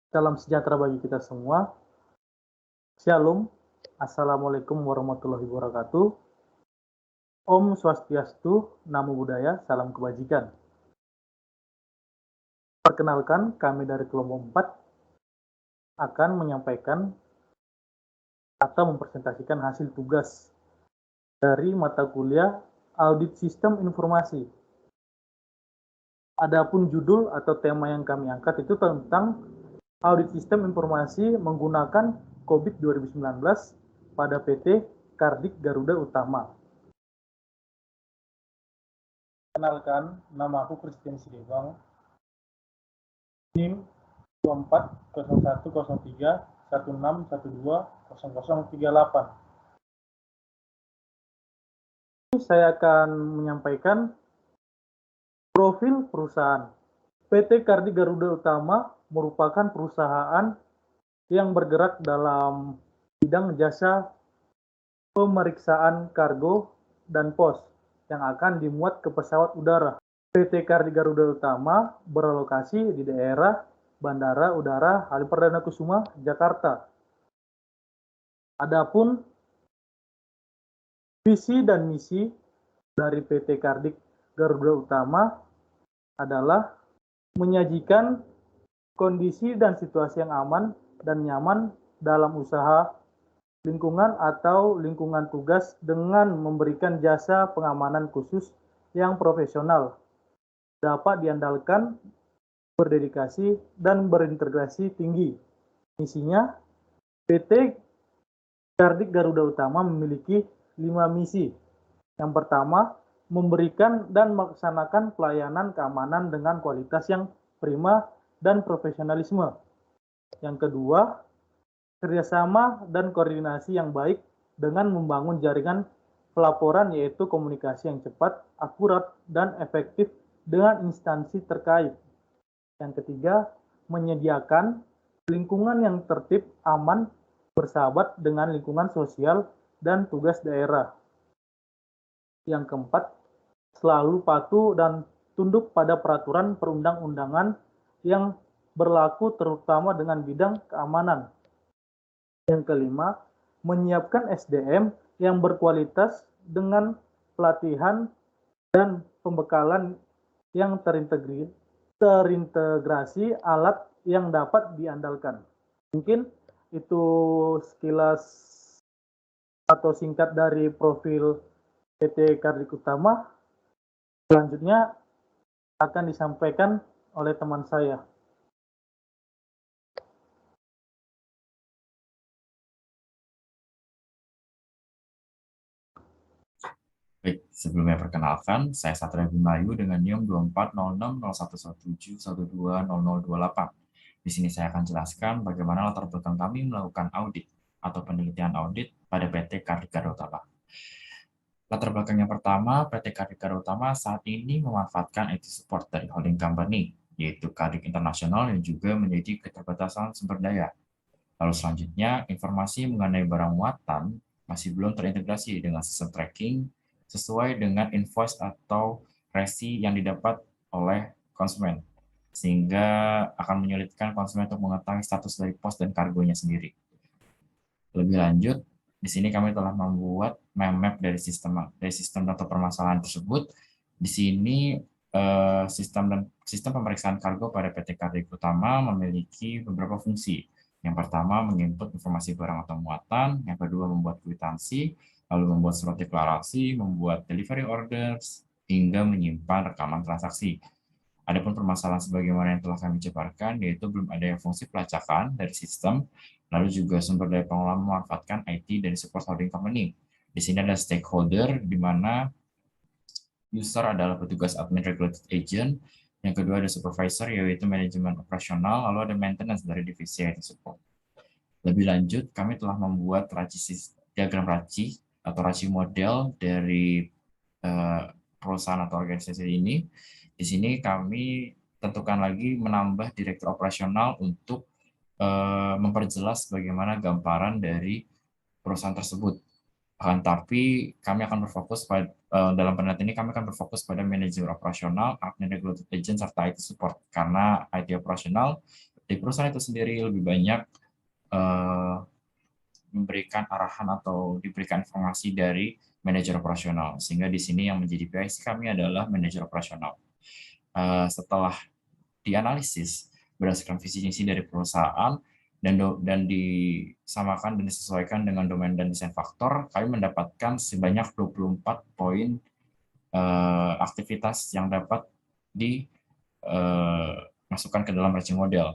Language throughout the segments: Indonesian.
Salam sejahtera bagi kita semua. Shalom. Assalamualaikum warahmatullahi wabarakatuh. Om Swastiastu, Namo Buddhaya, salam kebajikan. Perkenalkan, kami dari kelompok 4 akan menyampaikan atau mempresentasikan hasil tugas dari mata kuliah Audit Sistem Informasi. Adapun judul atau tema yang kami angkat itu tentang Audit Sistem Informasi menggunakan COVID 2019 pada PT Kardik Garuda Utama. Kenalkan, nama aku Christian Siliwang, NIM 24010316120038. Saya akan menyampaikan profil perusahaan. PT Kardik Garuda Utama merupakan perusahaan yang bergerak dalam bidang jasa pemeriksaan kargo dan pos yang akan dimuat ke pesawat udara. PT Kardik Garuda Utama berlokasi di daerah Bandara Udara Halim Perdana Kusuma, Jakarta. Adapun visi dan misi dari PT Kardik Garuda Utama adalah menyajikan kondisi dan situasi yang aman dan nyaman dalam usaha lingkungan atau lingkungan tugas dengan memberikan jasa pengamanan khusus yang profesional, dapat diandalkan, berdedikasi, dan berintegrasi tinggi. Misinya, PT Kardik Garuda Utama memiliki 5 misi. Yang pertama, memberikan dan melaksanakan pelayanan keamanan dengan kualitas yang prima dan profesionalisme. Yang kedua, kerjasama dan koordinasi yang baik dengan membangun jaringan pelaporan, yaitu komunikasi yang cepat, akurat, dan efektif dengan instansi terkait. Yang ketiga, menyediakan lingkungan yang tertib, aman, bersahabat dengan lingkungan sosial dan tugas daerah. Yang keempat, selalu patuh dan tunduk pada peraturan perundang-undangan yang berlaku terutama dengan bidang keamanan. Yang kelima, menyiapkan SDM yang berkualitas dengan pelatihan dan pembekalan yang terintegrasi alat yang dapat diandalkan. Mungkin itu sekilas atau singkat dari profil PT Kardik Utama. Selanjutnya akan disampaikan oleh teman saya. Baik, sebelumnya perkenalkan, saya Satria Bimayu dengan NIM 24060111120028. Di sini saya akan jelaskan bagaimana latar belakang kami melakukan audit atau penelitian audit pada PT Kardik Garuda Utama. Latar belakang yang pertama, PT Kardik Garuda Utama saat ini memanfaatkan IT support dari holding company, yaitu Kardik Internasional yang juga menjadi keterbatasan sumber daya. Lalu selanjutnya, informasi mengenai barang muatan masih belum terintegrasi dengan sistem tracking sesuai dengan invoice atau resi yang didapat oleh konsumen, sehingga akan menyulitkan konsumen untuk mengetahui status dari pos dan kargonya sendiri. Lebih lanjut, di sini kami telah membuat map dari sistem atau permasalahan tersebut. Di sini sistem pemeriksaan kargo pada PT Kardik Utama memiliki beberapa fungsi. Yang pertama, menginput informasi barang atau muatan. Yang kedua, membuat kwitansi, lalu membuat surat deklarasi, membuat delivery orders, hingga menyimpan rekaman transaksi. Adapun permasalahan sebagaimana yang telah kami jabarkan, yaitu belum ada fungsi pelacakan dari sistem, lalu juga sumber daya pengelola memanfaatkan IT dan support holding company. Di sini ada stakeholder, di mana user adalah petugas admin regulated agent, yang kedua ada supervisor, yaitu manajemen operasional, lalu ada maintenance dari divisi IT support. Lebih lanjut, kami telah membuat diagram raci atau raci model dari perusahaan atau organisasi ini. Di sini kami tentukan lagi menambah direktur operasional untuk memperjelas bagaimana gambaran dari perusahaan tersebut. Akan tapi kami akan berfokus pada dalam penelitian ini kami akan berfokus pada manajemen operasional, admin regulated agent serta IT support, karena IT operasional di perusahaan itu sendiri lebih banyak memberikan arahan atau diberikan informasi dari manajer operasional, sehingga di sini yang menjadi PIC kami adalah manajer operasional. Setelah dianalisis berdasarkan visi misi dari perusahaan dan disamakan dan disesuaikan dengan domain dan desain faktor, kami mendapatkan sebanyak 24 poin aktivitas yang dapat dimasukkan ke dalam matching model.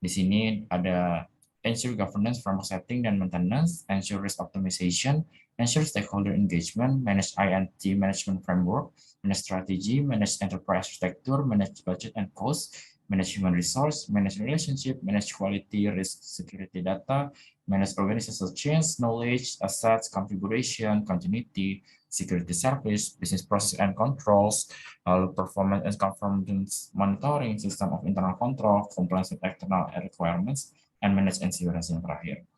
Di sini ada ensure governance, framework setting dan maintenance, ensure risk optimization, ensure stakeholder engagement, manage INT management framework, manage strategy, manage enterprise architecture, manage budget and cost, manage human resource, manage relationship, manage quality, risk, security data, manage organizational change, knowledge, assets, configuration, continuity, security service, business process and controls, performance and conformance monitoring, system of internal control, compliance with external requirements, and manage insurance yang terakhir.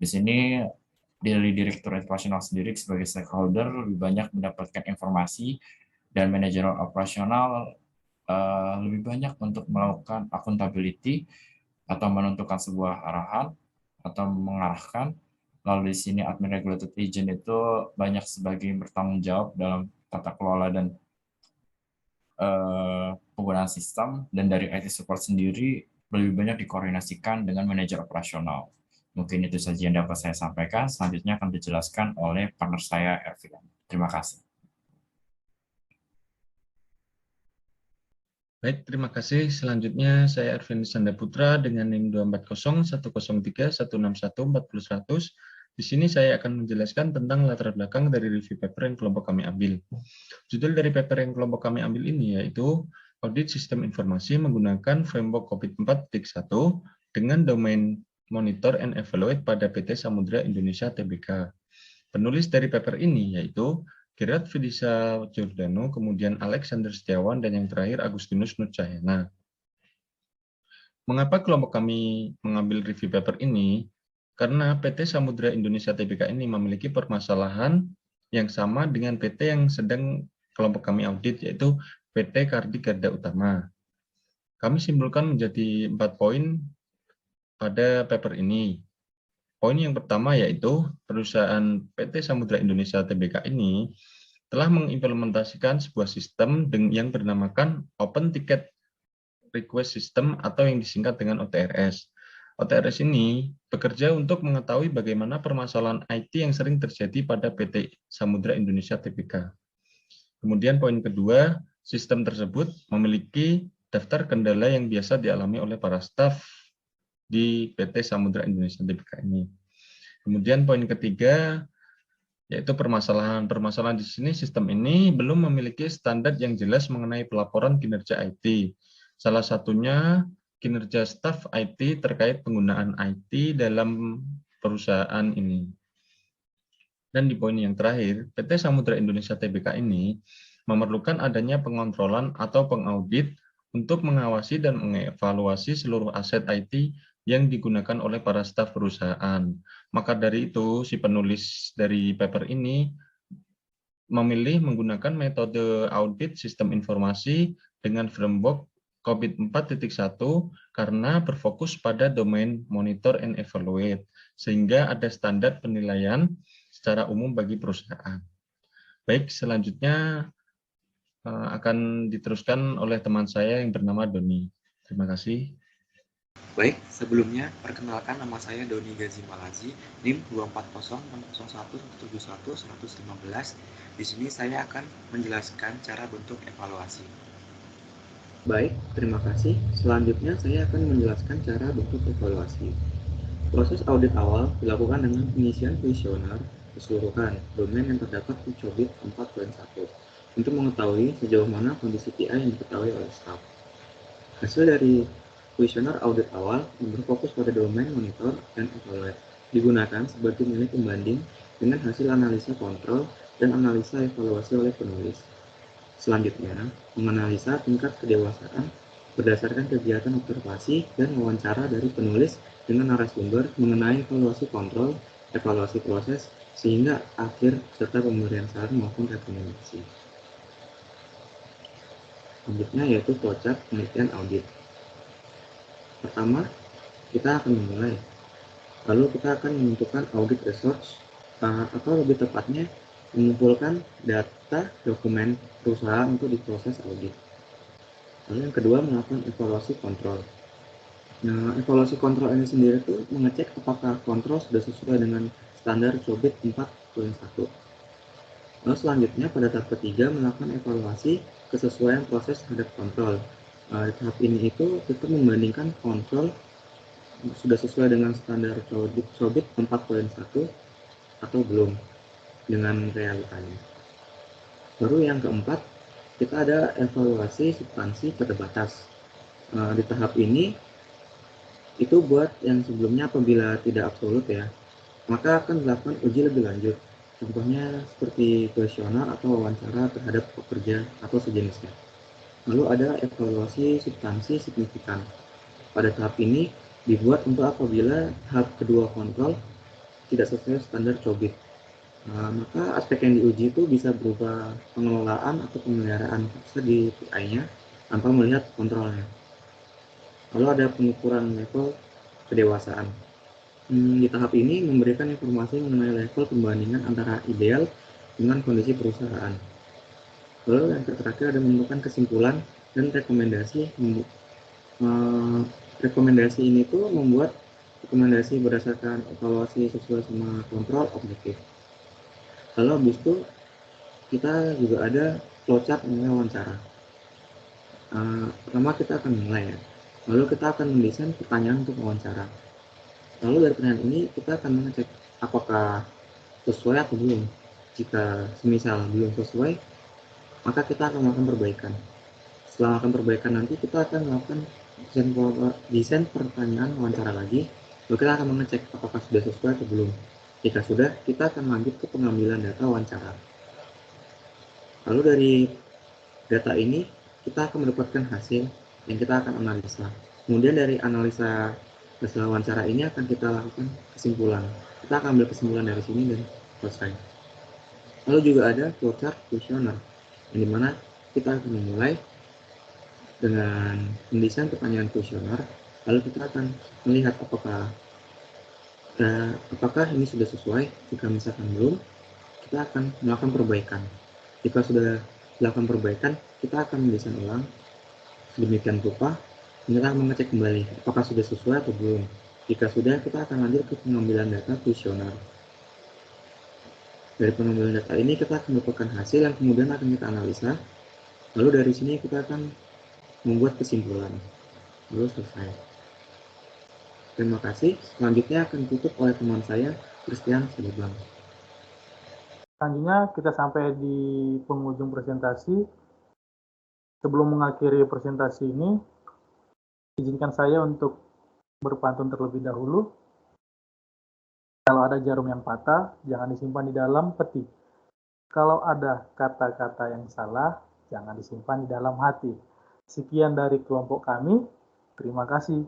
Di sini dari Direktur Operasional sendiri sebagai stakeholder lebih banyak mendapatkan informasi dan manajer operasional lebih banyak untuk melakukan accountability atau menentukan sebuah arahan atau mengarahkan. Lalu di sini admin regulated agent itu banyak sebagai bertanggung jawab dalam tata kelola dan penggunaan sistem, dan dari IT support sendiri lebih banyak dikoordinasikan dengan manajer operasional. Mungkin itu saja yang dapat saya sampaikan. Selanjutnya akan dijelaskan oleh partner saya, Ervin. Terima kasih. Baik, terima kasih. Selanjutnya saya Ervin Sandaputra dengan NIM 240.103.161.40.100. Di sini saya akan menjelaskan tentang latar belakang dari review paper yang kelompok kami ambil. Judul dari paper yang kelompok kami ambil ini yaitu Audit Sistem Informasi menggunakan Framework COVID 4.1 dengan domain Monitor and Evaluate pada PT Samudra Indonesia Tbk. Penulis dari paper ini yaitu Gerard Fidisa Giordano, kemudian Alexander Setiawan, dan yang terakhir Agustinus Nurcahyana. Mengapa kelompok kami mengambil review paper ini? Karena PT Samudra Indonesia Tbk ini memiliki permasalahan yang sama dengan PT yang sedang kelompok kami audit, yaitu PT Kardi Garda Utama. Kami simpulkan menjadi 4 poin pada paper ini. Poin yang pertama yaitu perusahaan PT Samudra Indonesia Tbk ini telah mengimplementasikan sebuah sistem yang bernamakan Open Ticket Request System atau yang disingkat dengan OTRS. OTRS ini bekerja untuk mengetahui bagaimana permasalahan IT yang sering terjadi pada PT Samudra Indonesia Tbk. Kemudian poin kedua, sistem tersebut memiliki daftar kendala yang biasa dialami oleh para staf di PT Samudra Indonesia Tbk ini. Kemudian poin ketiga, yaitu permasalahan di sini sistem ini belum memiliki standar yang jelas mengenai pelaporan kinerja IT. Salah satunya kinerja staf IT terkait penggunaan IT dalam perusahaan ini. Dan di poin yang terakhir, PT Samudra Indonesia Tbk ini memerlukan adanya pengontrolan atau pengaudit untuk mengawasi dan mengevaluasi seluruh aset IT yang digunakan oleh para staf perusahaan. Maka dari itu, si penulis dari paper ini memilih menggunakan metode audit sistem informasi dengan framework COVID 4.1 karena berfokus pada domain monitor and evaluate, sehingga ada standar penilaian secara umum bagi perusahaan. Baik, selanjutnya akan diteruskan oleh teman saya yang bernama Doni. Terima kasih. Baik, sebelumnya perkenalkan nama saya Doni Gazi Malazi, NIM 240.101.171.115. Di sini saya akan menjelaskan cara bentuk evaluasi. Baik, terima kasih. Selanjutnya saya akan menjelaskan cara bentuk evaluasi. Proses audit awal dilakukan dengan pengisian kuesioner keseluruhan domain yang terdapat di COBIT 4.1 untuk mengetahui sejauh mana kondisi PI yang diketahui oleh staf. Hasil dari kuesioner audit awal yang berfokus pada domain monitor dan evaluate digunakan sebagai nilai pembanding dengan hasil analisa kontrol dan analisa evaluasi oleh penulis. Selanjutnya, menganalisa tingkat kedewasaan berdasarkan kegiatan observasi dan wawancara dari penulis dengan narasumber mengenai evaluasi kontrol, evaluasi proses, sehingga akhir serta pemberian saran maupun rekomendasi. Selanjutnya yaitu flowchart penelitian audit. Pertama, kita akan memulai. Lalu kita akan menentukan audit research, atau lebih tepatnya mengumpulkan data dokumen perusahaan untuk diproses audit. Lalu yang kedua, melakukan evaluasi kontrol. Nah, evaluasi kontrol ini sendiri itu mengecek apakah kontrol sudah sesuai dengan standar COBIT 4.1. Lalu selanjutnya pada tahap ketiga, melakukan evaluasi kesesuaian proses terhadap kontrol. Di tahap ini itu kita membandingkan kontrol sudah sesuai dengan standar COBIT 4.1 atau belum dengan realitanya. Baru yang keempat, kita ada evaluasi substansi terbatas. Di tahap ini itu buat yang sebelumnya apabila tidak absolut ya, maka akan dilakukan uji lebih lanjut. Contohnya seperti kuesioner atau wawancara terhadap pekerja atau sejenisnya. Lalu ada evaluasi substansi signifikan. Pada tahap ini dibuat untuk apabila tahap kedua kontrol tidak sesuai standar COBIT. Maka aspek yang diuji itu bisa berupa pengelolaan atau pemeliharaan fase di PI-nya tanpa melihat kontrolnya. Lalu ada pengukuran level kedewasaan. Di tahap ini memberikan informasi mengenai level pembandingan antara ideal dengan kondisi perusahaan. Lalu yang terakhir ada menentukan kesimpulan dan rekomendasi. Rekomendasi ini tuh membuat rekomendasi berdasarkan evaluasi sesuai sama kontrol objektif. Lalu habis itu kita juga ada flowchart mengenai wawancara. Pertama kita akan mulai ya. Lalu kita akan mendesain pertanyaan untuk wawancara. Lalu dari pertanyaan ini kita akan mengecek apakah sesuai atau belum. Jika semisal belum sesuai, maka kita akan melakukan perbaikan. Setelah melakukan perbaikan nanti kita akan melakukan desain pertanyaan wawancara lagi. Lalu kita akan mengecek apakah sudah sesuai atau belum. Jika sudah, kita akan lanjut ke pengambilan data wawancara. Lalu dari data ini kita akan mendapatkan hasil yang kita akan analisa. Kemudian dari analisa hasil wawancara ini akan kita lakukan kesimpulan. Kita akan ambil kesimpulan dari sini dan selesai. Lalu juga ada flowchart kuesioner, yang dimana kita akan memulai dengan mendesain pertanyaan kuesioner. Lalu kita akan melihat apakah ini sudah sesuai. Jika misalkan belum, kita akan melakukan perbaikan. Jika sudah dilakukan perbaikan, kita akan mendesain ulang sedemikian rupa. Kita akan mengecek kembali apakah sudah sesuai atau belum. Jika sudah, kita akan lanjut ke pengambilan data kuesioner. Dari pengambilan data ini kita akan mendapatkan hasil yang kemudian akan kita analisa. Lalu dari sini kita akan membuat kesimpulan. Lalu selesai. Terima kasih. Selanjutnya akan ditutup oleh teman saya, Christian Silibang. Selanjutnya kita sampai di penghujung presentasi. Sebelum mengakhiri presentasi ini, izinkan saya untuk berpantun terlebih dahulu. Kalau ada jarum yang patah, jangan disimpan di dalam peti. Kalau ada kata-kata yang salah, jangan disimpan di dalam hati. Sekian dari kelompok kami. Terima kasih.